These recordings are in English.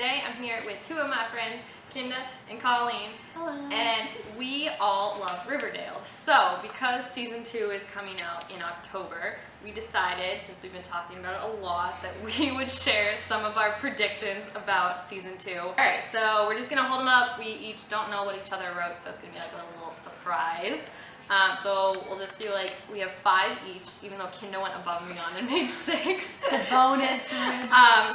today I'm here with two of my friends, Kinda and Colleen. Hello. And we all love Riverdale. So, because season 2 is coming out in October, we decided, since we've been talking about it a lot, that we would share some of our predictions about season 2. Alright, so we're just gonna hold them up. We each don't know what each other wrote, so it's gonna be like a little surprise. So we'll just do like, we have 5 each, even though Kinda went above me on and made 6. The bonus.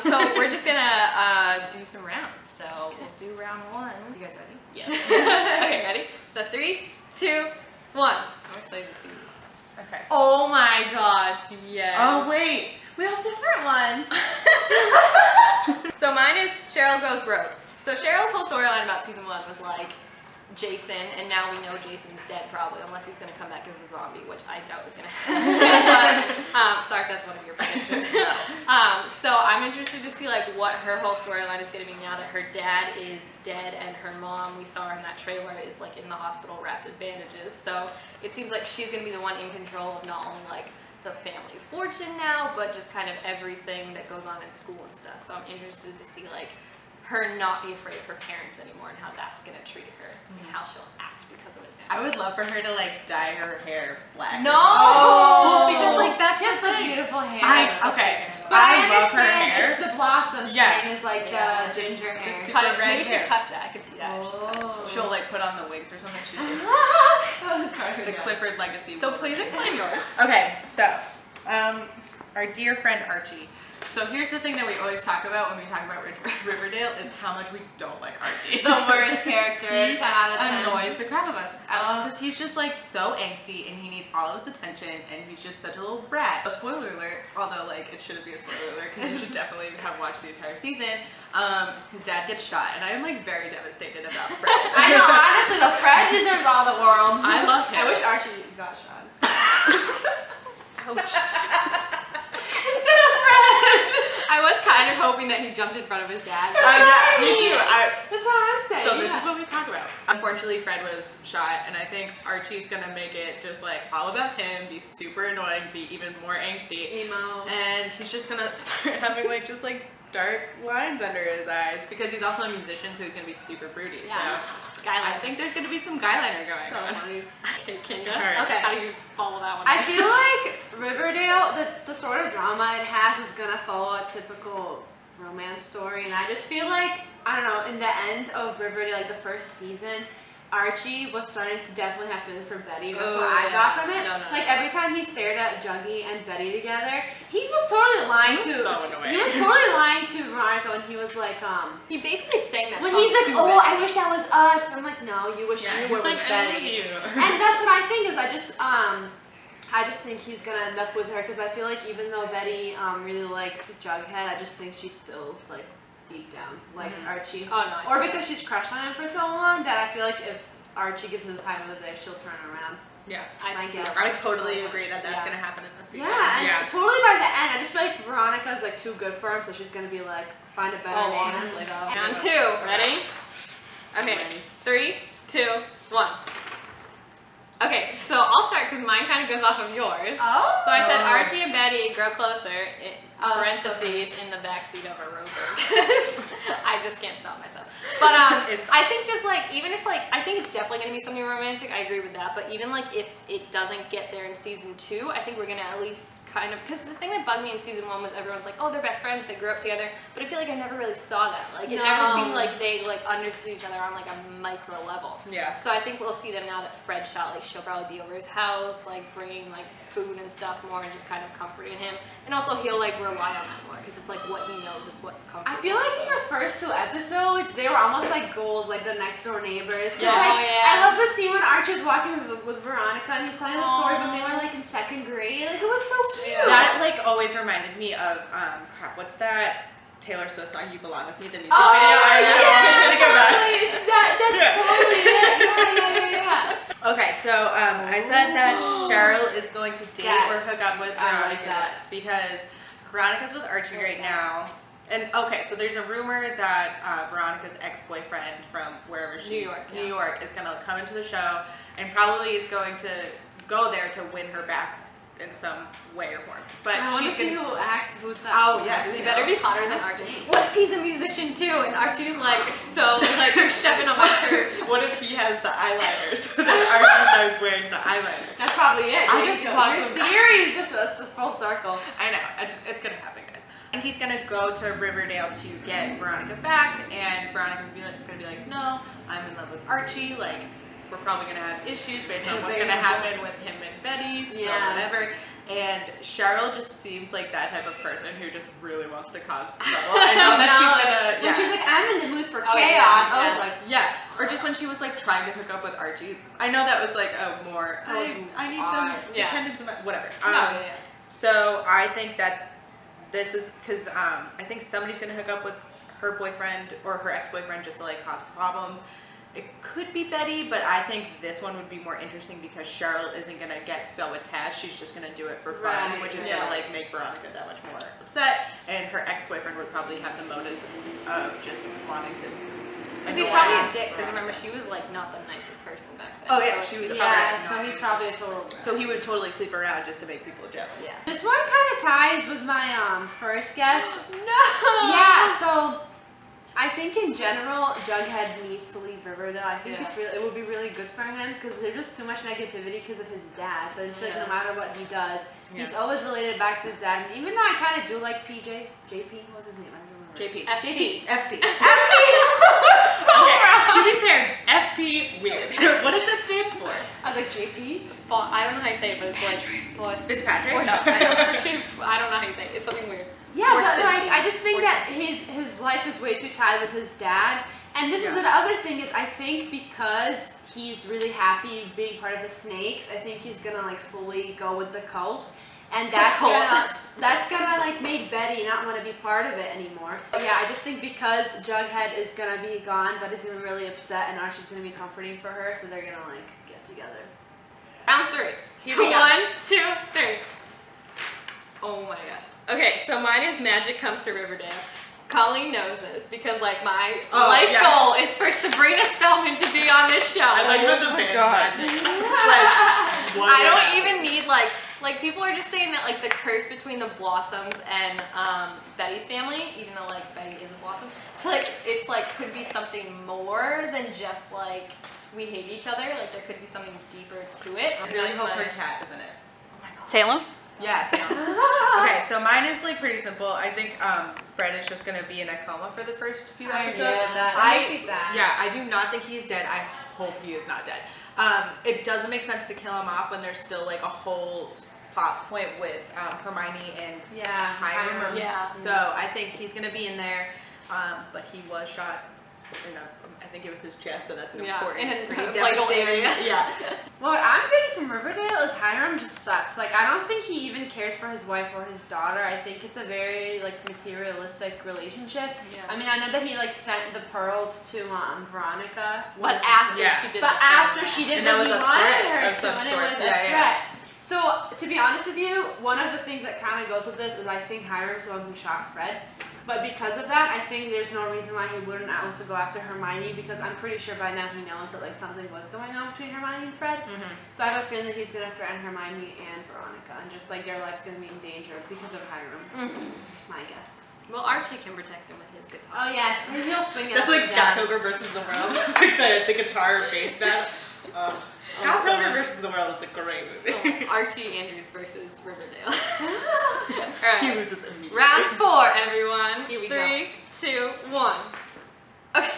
So we're just gonna do some rounds. So we'll do round 1. You guys ready? Yes. Okay, ready? So 3, 2, 1. I'm excited to see you. Okay. Oh my gosh, yes. Oh wait, we have different ones. So mine is Cheryl Goes Rogue. So Cheryl's whole storyline about season 1 was like Jason, and now we know Jason's dead probably, unless he's gonna come back as a zombie, which I doubt is gonna happen. But, sorry if that's one of your predictions. So I'm interested to see like what her whole storyline is gonna be now that her dad is dead and her mom, we saw her in that trailer, is like in the hospital wrapped in bandages. So it seems like she's gonna be the one in control of not only like the family fortune now, but just kind of everything that goes on in school and stuff. So I'm interested to see like her not be afraid of her parents anymore and how that's gonna treat her and how she'll act because of it. I would love for her to like dye her hair black. No! Well, because like that's She has the such thing. beautiful hair. But I love her understand hair. it's the blossoms thing, is like Yeah. the ginger The hair. super Cut it. red Maybe she hair. cuts it. I could see that. Oh. She'll like put on the wigs or something. She just the Clifford legacy. So please explain yours. Okay, so our dear friend Archie. So here's the thing that we always talk about when we talk about Riverdale is how much we don't like Archie. The worst character, 10 out of 10. Annoys the crap of us because he's just like so angsty and he needs all of his attention and he's just such a little brat. A spoiler alert, although like it shouldn't be a spoiler alert because you should definitely have watched the entire season. His dad gets shot and I am like very devastated about Fred. I know, honestly, the Fred deserves all the world. I love him. I wish Archie got shot. Ouch. Instead of Fred! I was kind of hoping that he jumped in front of his dad. Yeah, me too. That's what I'm saying. So this is what we talk about. Unfortunately, Fred was shot, and I think Archie's gonna make it just like all about him, be super annoying, be even more angsty. Emo. And he's just gonna start having like just like dark lines under his eyes because he's also a musician, so he's gonna be super broody. Yeah. So I think there's gonna be some guyliner going So on. funny. Okay, Kinga. Alright. Okay. How do you follow that one? I feel like Riverdale, the sort of drama it has is gonna follow a typical romance story, and I just feel like, I don't know, in the end of Riverdale, like the first season, Archie was starting to definitely have feelings for Betty. That's what I got from it. Like every time he stared at Juggy and Betty together, he was totally lying to. So annoying. He was totally lying to Veronica when he was like, He basically sang that when song he's like, to oh, Betty. I wish that was us. I'm like, no, you wish you were he's with like, I love Betty. you. And that's what I think is I just think he's gonna end up with her because I feel like even though Betty really likes Jughead, I just think she still like deep down likes Archie. Oh no. Or because she's crushed on him for so long that I feel like if Archie gives her the time of the day, she'll turn around. Yeah. I guess. I totally agree that that's gonna happen in this season. Yeah, and totally by the end, I just feel like Veronica's like too good for him, so she's gonna be like, find a better man. Honestly though. Round 2. Ready? Okay. 3, 2, 1. Okay, so I'll start because mine kind of goes off of yours. Oh. So I said Archie and Betty grow closer, in parentheses, so in the backseat of a Rover. I just can't stop myself. But I think just like, even if like, I think it's definitely going to be something romantic, I agree with that. But even like if it doesn't get there in season 2, I think we're going to at least kind of, because the thing that bugged me in season 1 was everyone's like, oh, they're best friends, they grew up together. But I feel like I never really saw that. Like it never seemed like they like understood each other on like a micro level. Yeah. So I think we'll see them now that Fred's shot. Like she'll probably be over his house, like bringing like food and stuff more, and just kind of comforting him. And also he'll like rely on that more because it's like what he knows. It's what's comfortable. I feel like in the first 2 episodes, they were almost like goals, like the next door neighbors. Yeah. Like, Oh, yeah. I love the scene when Archie was walking with Veronica and he's telling the story when they were like in 2nd grade. Like it was so cute. Yeah. That like always reminded me of crap. What's that Taylor Swift song? You Belong with Me. The music Oh, video. I know. yeah, Think about it. totally. It's that's totally it. Yeah. Okay, so I said that Cheryl is going to date or hook up with I Veronica like that. because Veronica's with Archie right now. And okay, so there's a rumor that Veronica's ex-boyfriend from wherever New York is gonna come into the show and probably is going to go there to win her back in some way or form. But I want to she's see gonna. who acts. Who's that? Oh yeah, He better be hotter than Archie. What if he's a musician too? And Archie's like, so like you're stepping on my shirt. What if he has the eyeliner so that Archie starts wearing the eyeliner? That's probably it. I just want your some. theory is just a full circle. I know, it's gonna happen, guys. I think he's gonna go to Riverdale to get Veronica back, and Veronica's gonna be like, no, I'm in love with Archie. Like, we're probably gonna have issues based on what's gonna happen with him and Betty, so whatever. And Cheryl just seems like that type of person who just really wants to cause trouble. I know that she's gonna. When she's like, I'm in the mood for Oh, chaos. yeah. I was like, Yeah, or just when she was like trying to hook up with Archie. I know that was like a more. I need some dependence, whatever. So I think that this is because I think somebody's gonna hook up with her boyfriend or her ex-boyfriend just to like cause problems. It could be Betty, but I think this one would be more interesting because Cheryl isn't gonna get so attached. She's just gonna do it for fun, which is gonna like make Veronica that much more upset. And her ex-boyfriend would probably have the motives of just wanting to. Because he's probably a dick. Because remember, she was like not the nicest person back then. Oh yeah, so she was. so he's probably a total. So he would totally sleep around just to make people jealous. Yeah. This one kind of ties with my first guess. No. Yeah. So I think in general, Jughead needs to leave Riverdale. I think it would be really good for him because there's just too much negativity because of his dad. So I just feel like no matter what he does, he's always related back to his dad. And even though I kind of do like JP, what was his name? I don't remember. FP. To be fair, FP weird. What does that stand for? I was like, JP? I don't know how you say it, but it's like Fitzpatrick? I don't know how you say it. It's something weird. Yeah, but like, I just think that his life is way too tied with his dad. And this is the other thing is I think because he's really happy being part of the Snakes, I think he's gonna like fully go with the cult. And that's gonna like make Betty not want to be part of it anymore. But yeah, I just think because Jughead is gonna be gone, but is gonna be really upset, and Archie's gonna be comforting for her, so they're gonna like get together. Round 3. Here we go. 1, 2, 3. Oh my gosh. Okay, so mine is Magic Comes to Riverdale. Colleen knows this because like my life goal is for Sabrina Spellman to be on this show. I like the band Magic. I don't even need like people are just saying that like the curse between the Blossoms and Betty's family, even though like Betty is a Blossom, like it's like could be something more than just like we hate each other. Like there could be something deeper to it. I really hope her cat isn't it. Oh my god. Salem? Yeah, Salem. Okay, so mine is like pretty simple. I think Fred is just gonna be in a coma for the first few episodes. That makes me sad. Yeah, I do not think he's dead. I hope he is not dead. It doesn't make sense to kill him off when there's still like a whole plot point with Hermione and Hiram. Yeah. So I think he's gonna be in there, but he was shot in I think it was his chest, so that's an important, in a pretty vital devastating. area. Yeah. What I'm getting from Riverdale is Hiram just sucks. Like, I don't think he even cares for his wife or his daughter. I think it's a very, like, materialistic relationship. Yeah. I mean, I know that he, like, sent the pearls to But Veronica. after she did what he wanted her to, and it was a threat. Yeah. So, to be honest with you, one of the things that kind of goes with this is I think Hiram's the one who shot Fred. But because of that, I think there's no reason why he wouldn't also go after Hermione, because I'm pretty sure by now he knows that like something was going on between Hermione and Fred. So I have a feeling that he's gonna threaten Hermione and Veronica, and just like their life's gonna be in danger because of Hiram. Just my guess. Well, Archie can protect him with his guitar. Oh yes, he'll swing it. That's like Scott Pilgrim versus the World, like the guitar bass battle. Scott Pilgrim versus the World. It's a great movie. Archie Andrews versus Riverdale. All He right. loses immediately. Round 4, everyone. Here we 3, 2, 1. Okay.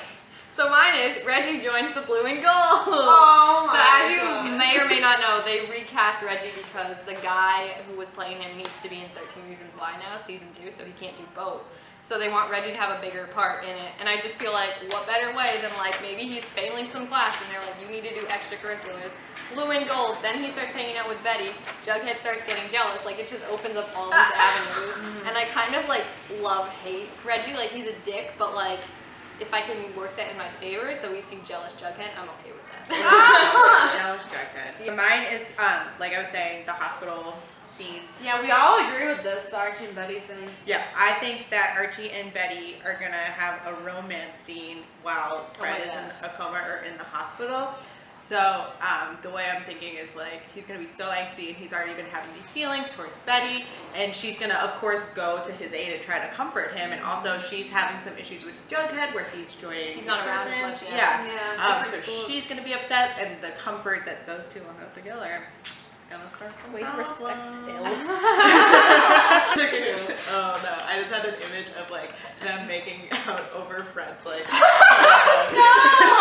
So mine is Reggie joins the Blue and Gold. Oh my So as you God. may or may not know, they recast Reggie because the guy who was playing him needs to be in 13 Reasons Why now, season 2, so he can't do both. So they want Reggie to have a bigger part in it. And I just feel like, what better way than like, maybe he's failing some class and they're like, you need to do extracurriculars. Blue and Gold, then he starts hanging out with Betty. Jughead starts getting jealous. Like, it just opens up all these avenues. And I kind of like hate Reggie. Like, he's a dick, but like, if I can work that in my favor, so we see jealous Jughead, I'm okay with that. Jealous Jughead. Mine is, like I was saying, the hospital scenes. Yeah, we all agree with this, the Archie and Betty thing. Yeah, I think that Archie and Betty are gonna have a romance scene while Fred is in a coma or in the hospital. So the way I'm thinking is like he's gonna be so angsty and he's already been having these feelings towards Betty, and she's gonna of course go to his aid and try to comfort him, and also she's having some issues with Jughead where he's joining. He's not around as much. So she's gonna be upset, and the comfort that those two will have together is gonna start some problems. Oh no, I just had an image of like them making out over friends like Well,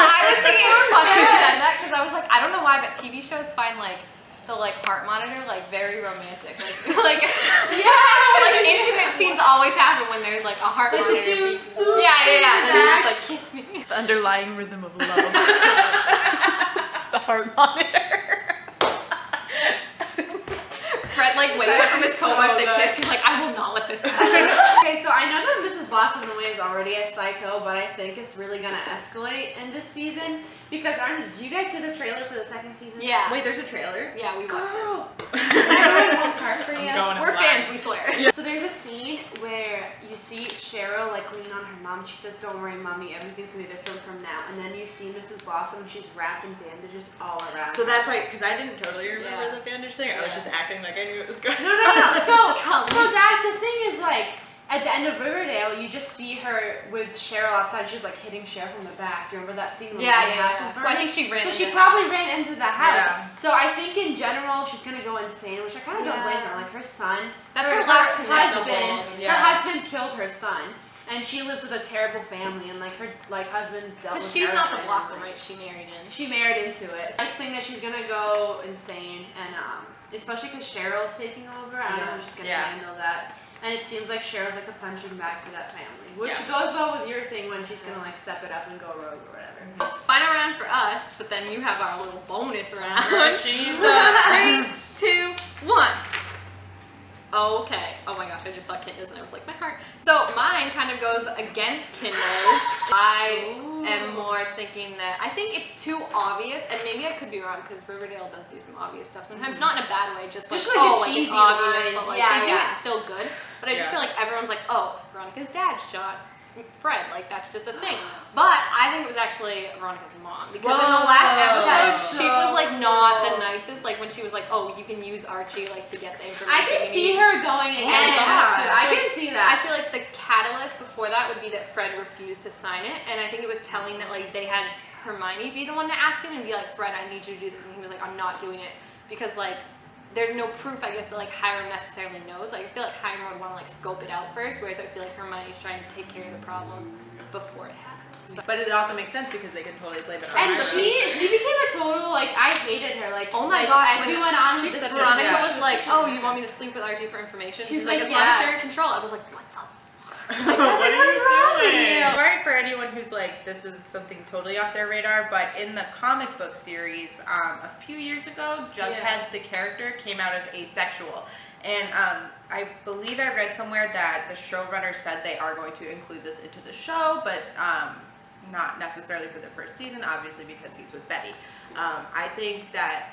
I was thinking it's funny you said that because I was like, I don't know why, but TV shows find like the like heart monitor like very romantic. Like like intimate scenes always happen when there's like a heart monitor. Yeah. And then you just like kiss me. The underlying rhythm of love. It's the heart monitor. Fred like wakes up from his coma with a kiss. He's like, I will not let this happen. Okay, so I know that Mrs. Blossom in a way is already a psycho, but I think it's really gonna escalate in this season because did you guys see the trailer for the second season? Yeah. Wait, there's a trailer? Yeah, we watched it. I one part for you. We're fans, we swear. Yeah. So there's a scene where you see Cheryl like lean on her mom. She says, "Don't worry, mommy, everything's gonna be different from now." And then you see Mrs. Blossom and she's wrapped in bandages all around. So that's why, because I didn't totally remember the bandage thing. I was just acting like I knew it was good. No. So that's the thing is like at the end of Riverdale, you just see her with Cheryl outside. She's like hitting Cheryl from the back. Do you remember that scene? Yeah. So I think she ran. So she probably ran into the house. So I think in general she's gonna go insane, which I kind of don't blame her. Like her son, that's her last husband. Her husband killed her son. And she lives with a terrible family, and like her husband dealt with. Because she's not the Blossom, right? She married in. She married into it. I just think that she's gonna go insane, and especially because Cheryl's taking over. I don't know how she's gonna handle that. And it seems like Cheryl's like a punching bag for that family, which goes well with your thing when she's gonna like step it up and go rogue or whatever. Final round for us, but then you have our little bonus round. So 3, 2, 1. Okay. Oh my gosh, I just saw Kinda's and I was like, my heart. So mine kind of goes against Kinda's. I am more thinking that I think it's too obvious, and maybe I could be wrong because Riverdale does do some obvious stuff sometimes, not in a bad way, just like it's obvious, but like they do it it still good. But I just feel like everyone's like, oh, Veronica's dad shot Fred, like that's just a thing. But I think it was actually Veronica's mom, because in the last episode she was like not the nicest, like when she was like, oh, you can use Archie like to get the information. I can see her going against that. I can see that. I feel like the catalyst before that would be that Fred refused to sign it, and I think it was telling that like they had Hermione be the one to ask him and be like, Fred, I need you to do this, and he was like, I'm not doing it, because like there's no proof, I guess, that like Hiram necessarily knows. Like I feel like Hiram would want to like scope it out first, whereas I feel like Hermione's trying to take care of the problem before it happens. But it also makes sense because they can totally blame it on And Hiram. she became a total like I hated her. Like oh my gosh, as we went on with this, Veronica was like, oh, you want me to sleep with Archie for information? She's like, as long as you're in control. I was like, what the fuck? What are you doing? Sorry for anyone who's like, this is something totally off their radar, but in the comic book series, a few years ago, Jughead, the character, came out as asexual. And I believe I read somewhere that the showrunner said they are going to include this into the show, but not necessarily for the first season, obviously because he's with Betty. I think that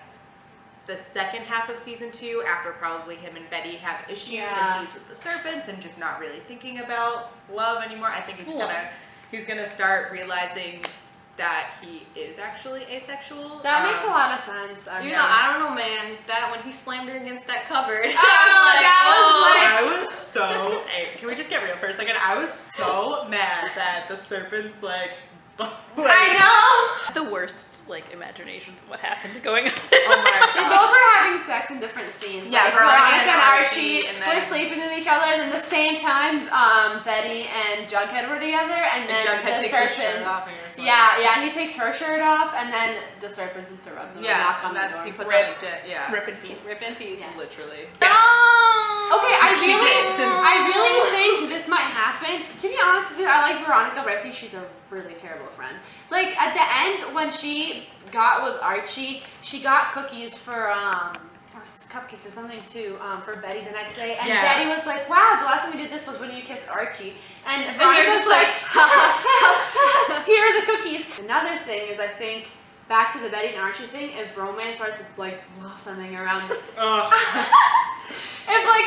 the second half of season 2, after probably him and Betty have issues and he's with the serpents and just not really thinking about love anymore, I think he's gonna start realizing that he is actually asexual. That makes a lot of sense. You know, I don't know, man. That when he slammed her against that cupboard, I was so. Can we just get real for a second? I was so mad that the serpents like. I know. The worst like imaginations of what happened going on. Oh my god. They both are having sex in different scenes. Yeah, like Veronica and Archie, they're sleeping with each other, and then the same time, Betty and Jughead were together, and then the serpents. Yeah, he takes her shirt off, and then the serpents interrupt them. Yeah, and knock on the door. he puts on the bit. Yeah. Rip in peace. Rip in peace. Yes. Literally. No! Okay, I really think this might happen. To be honest with you, I like Veronica, but I think she's a really terrible friend. Like at the end, when she got with Archie, she got cookies for or cupcakes or something too for Betty the next day, and Betty was like, "Wow, the last time you did this was when you kissed Archie," and Veronica's like, "Here are the cookies." Another thing is, I think. Back to the Betty and Archie thing, if romance starts to like blossoming around, if like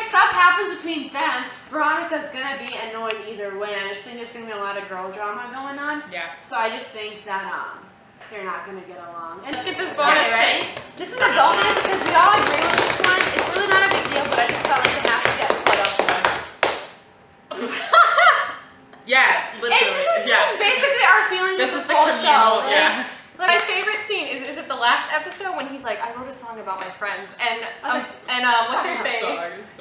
stuff happens between them, Veronica's gonna be annoyed either way. I just think there's gonna be a lot of girl drama going on. Yeah. So I just think that they're not gonna get along. And Let's get this bonus ready? thing. This is a bonus because we all agree with this one. It's really not a big deal, but I just felt like it has to get put up there. Yeah, literally. This is basically our feelings This of is this the whole show. communal, yeah. My favorite scene is it the last episode when he's like, I wrote a song about my friends, and what's her face?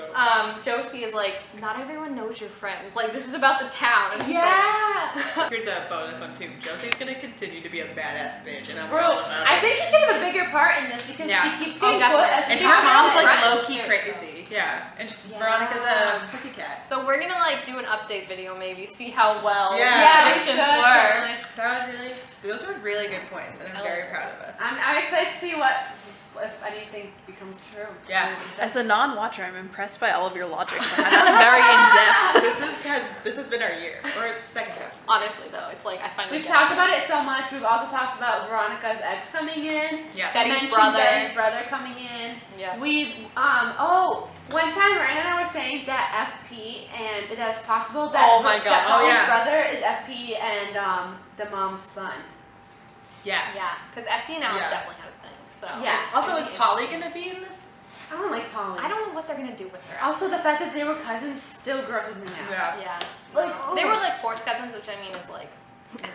Josie is like, not everyone knows your friends. Like, this is about the town. And he's like, Here's a bonus one too. Josie's gonna continue to be a badass bitch, and I'm Bro, all about it. I think she's gonna have a bigger part in this because she keeps getting put as And she her mom's like friend, low-key too, crazy. Yeah. And Veronica's a pussycat. so we're gonna like do an update video maybe, see how well Yeah. the we predictions should, were. totally. That was those were really good points, and I'm very proud of us. I'm excited to see if anything becomes true. Yeah. As a non-watcher, I'm impressed by all of your logic. That's very in-depth. This has been our year, or second half. Honestly though, it's like I find We've talked about it so much. We've also talked about Veronica's ex coming in. Yeah. Betty's brother. Betty's brother coming in. Yeah. We've one time Ryan and I were saying that FP and that's possible that Oh my God. that Oh, Paul's yeah. brother is FP and the mom's son. Yeah. Yeah, because FP and Alice Yeah. definitely had a thing. So Yeah. Also, is Polly gonna be in this? I don't like Polly. I don't know what they're gonna do with her. Also, the fact that they were cousins still grosses me out. Yeah. Yeah. Like, They were like fourth cousins, which I mean is like it's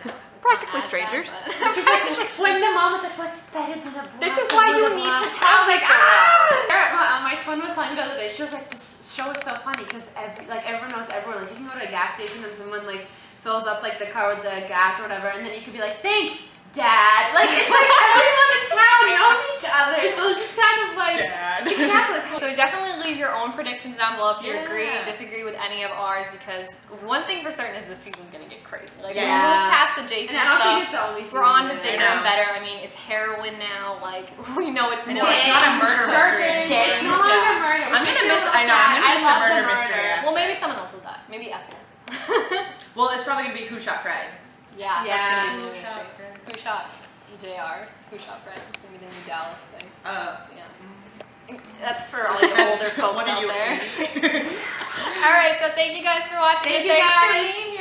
Practically not as bad, strangers. but- She's like, when the mom was like, what's better than a This block is why of you little need to block?" tell I was like, people. My twin was telling me the other day, she was like, this show is so funny because everyone knows everyone. Like, you can go to a gas station and someone like fills up like the car with the gas or whatever, and then you could be like, thanks, Dad. Like, it's like everyone in town knows each other, so it's just kind of like, Dad. exactly. So definitely leave your own predictions down below if you Yeah. agree, disagree with any of ours, because one thing for certain is this season's gonna get crazy. Like we Yeah. move past the Jason And I don't think stuff. it's the only We're on to season. bigger I and know. better. I mean, it's heroin now. Like we know it's I more. know, it's not a murder mystery. It's no Yeah. longer murder. I'm gonna miss. I know. I'm gonna miss the murder mystery. Well, maybe someone else will die. Maybe Ethel. Well, it's probably gonna be Who Shot Fred. Yeah, Yeah. that's gonna be the new Who mystery. shot Fred? Who shot JR? Who shot Fred? It's gonna be the new Dallas thing. Yeah. That's for all you older folks What are out you there. eating? All right, so thank you guys for watching. Thank and you thanks for guys. being here.